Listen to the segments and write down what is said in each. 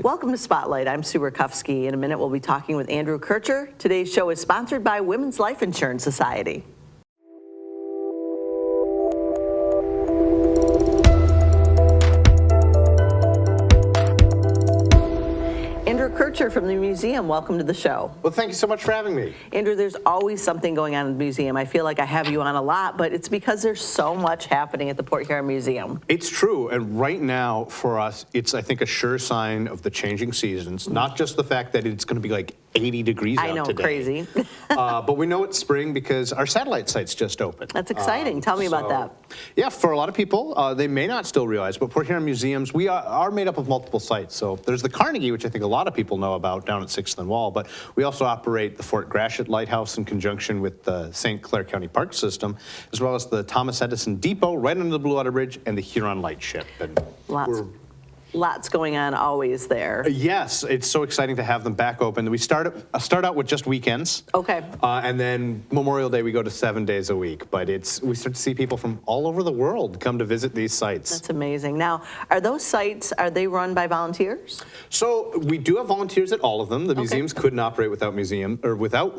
Welcome to Spotlight. I'm Sue Rakowski. In a minute, we'll be talking with Andrew Kercher. Today's show is sponsored by Women's Life Insurance Society. Andrew Kercher from the museum, welcome to the show. Well, thank you so much for having me. Andrew, there's always something going on in the museum. I feel like I have you on a lot, but it's because there's so much happening at the Port Huron Museum. It's true, and right now for us, it's, I think, a sure sign of the changing seasons, not just the fact that it's going to be like 80 degrees out today. I know, crazy. But we know it's spring because our satellite site's just opened. That's exciting. Tell me about that. Yeah, for a lot of people, they may not still realize, but Port Huron Museums, we are made up of multiple sites. So there's the Carnegie, which I think a lot of people know about down at 6th and Wall, but we also operate the Fort Gratiot Lighthouse in conjunction with the St. Clair County Park System, as well as the Thomas Edison Depot right under the Blue Water Bridge and the Huron Lightship. And Lots going on always there. Yes, it's so exciting to have them back open. We start out with just weekends. Okay. And then Memorial Day, we go to 7 days a week. But we start to see people from all over the world come to visit these sites. That's amazing. Now, are those sites, are they run by volunteers? So we do have volunteers at all of them. The museums couldn't operate without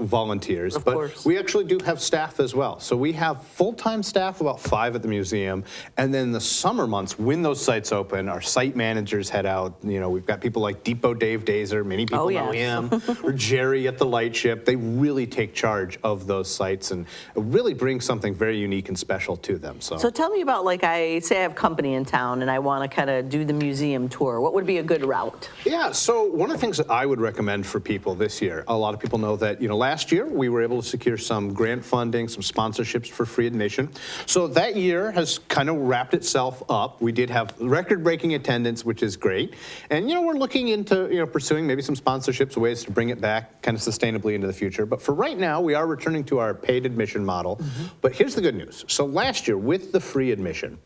volunteers. Of but course. We actually do have staff as well. So we have full-time staff, about 5 at the museum. And then the summer months, when those sites open, our site managers head out. You know, we've got people like Depot Dave Dazer, many people know him, or Jerry at the Lightship. They really take charge of those sites and really bring something very unique and special to them. So tell me about, like, I have company in town and I want to kind of do the museum tour. What would be a good route? Yeah, so one of the things that I would recommend for people this year, a lot of people know that, last year we were able to secure some grant funding, some sponsorships for free admission. So that year has kind of wrapped itself up. We did have record-breaking attendance, which is great. And, we're looking into, pursuing maybe some sponsorships, ways to bring it back kind of sustainably into the future. But for right now, we are returning to our paid admission model. But here's the good news. So last year, with the free admission,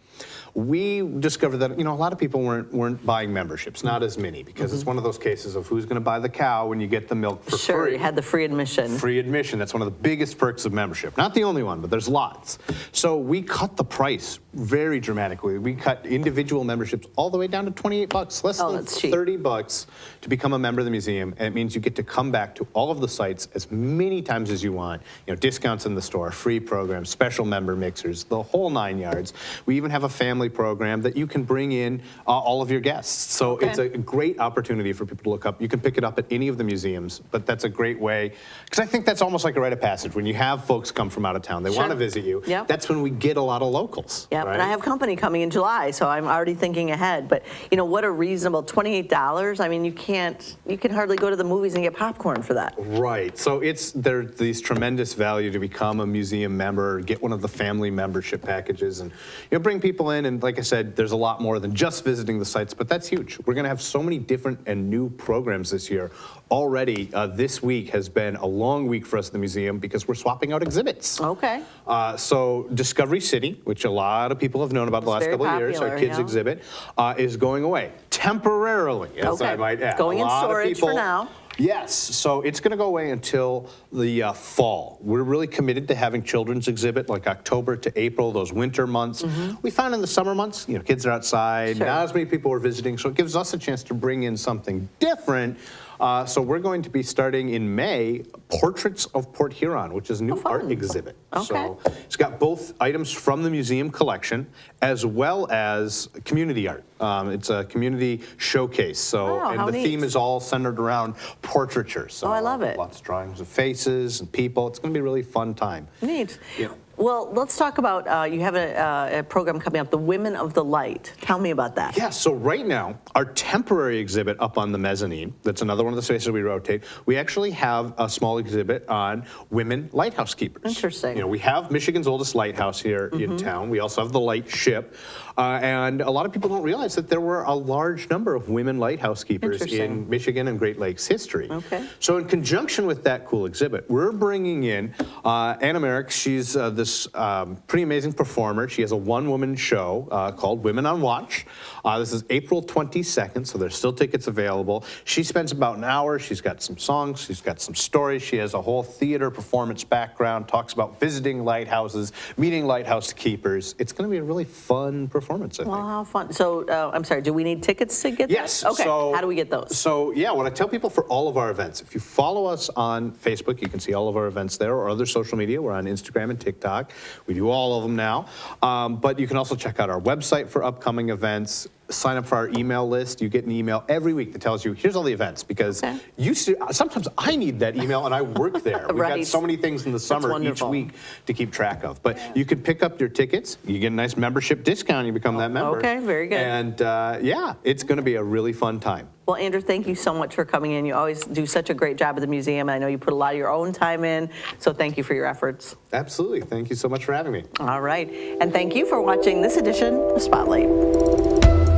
we discovered that, a lot of people weren't buying memberships, not as many, because it's one of those cases of who's going to buy the cow when you get the milk for free. Sure, you had the free admission. Free admission, that's one of the biggest perks of membership. Not the only one, but there's lots. So we cut the price very dramatically. We cut individual memberships all the way down to $28, less than $30 to become a member of the museum. And it means you get to come back to all of the sites as many times as you want. Discounts in the store, free programs, special member mixers, the whole 9 yards. We even have a family program that you can bring in all of your guests. So it's a great opportunity for people to look up. You can pick it up at any of the museums, but that's a great way, because I think that's almost like a rite of passage. When you have folks come from out of town, they want to visit you. That's when we get a lot of locals. Yeah, right? And I have company coming in July, so I'm already thinking ahead. But what a reasonable $28. I mean, you can hardly go to the movies and get popcorn for that. Right. So there's these tremendous value to become a museum member, get one of the family membership packages, and bring people in. And like I said, there's a lot more than just visiting the sites, but that's huge. We're going to have so many different and new programs this year. Already, this week has been a long week for us at the museum because we're swapping out exhibits. Okay. So Discovery City, which a lot of people have known about the last couple of years, our kids' exhibit, is going away temporarily, as I might add. It's going in storage for now. Yes, so it's going to go away until the fall. We're really committed to having children's exhibit like October to April, those winter months. We found in the summer months, kids are outside, not as many people are visiting, so it gives us a chance to bring in something different. So we're going to be starting in May, Portraits of Port Huron, which is a new art exhibit. So it's got both items from the museum collection as well as community art. It's a community showcase. So and the theme is all centered around portraiture. So I love it. Lots of drawings of faces and people. It's going to be a really fun time. Neat. Well, let's talk about, you have a program coming up, the Women of the Light. Tell me about that. Yeah, so right now, our temporary exhibit up on the mezzanine, that's another one of the spaces we rotate, we actually have a small exhibit on women lighthouse keepers. Interesting. We have Michigan's oldest lighthouse here in town. We also have the Lightship. And a lot of people don't realize that there were a large number of women lighthouse keepers in Michigan and Great Lakes history. So in conjunction with that cool exhibit, we're bringing in Anna Merrick. She's this this pretty amazing performer. She has a one-woman show called Women on Watch. This is April 22nd, so there's still tickets available. She spends about an hour. She's got some songs. She's got some stories. She has a whole theater performance background, talks about visiting lighthouses, meeting lighthouse keepers. It's going to be a really fun performance, I think. Well, how fun. So, I'm sorry, do we need tickets to get Yes. there? Okay, So, how do we get those? So, yeah, what I tell people for all of our events, if you follow us on Facebook, you can see all of our events there, or other social media. We're on Instagram and TikTok. We do all of them now. But you can also check out our website for upcoming events. Sign up for our email list. You get an email every week that tells you, here's all the events, because sometimes I need that email and I work there. We've got so many things in the summer each week to keep track of. But you can pick up your tickets. You get a nice membership discount. You become that member. Okay, very good. And yeah, it's going to be a really fun time. Well, Andrew, thank you so much for coming in. You always do such a great job at the museum. I know you put a lot of your own time in, so thank you for your efforts. Absolutely. Thank you so much for having me. All right. And thank you for watching this edition of Spotlight.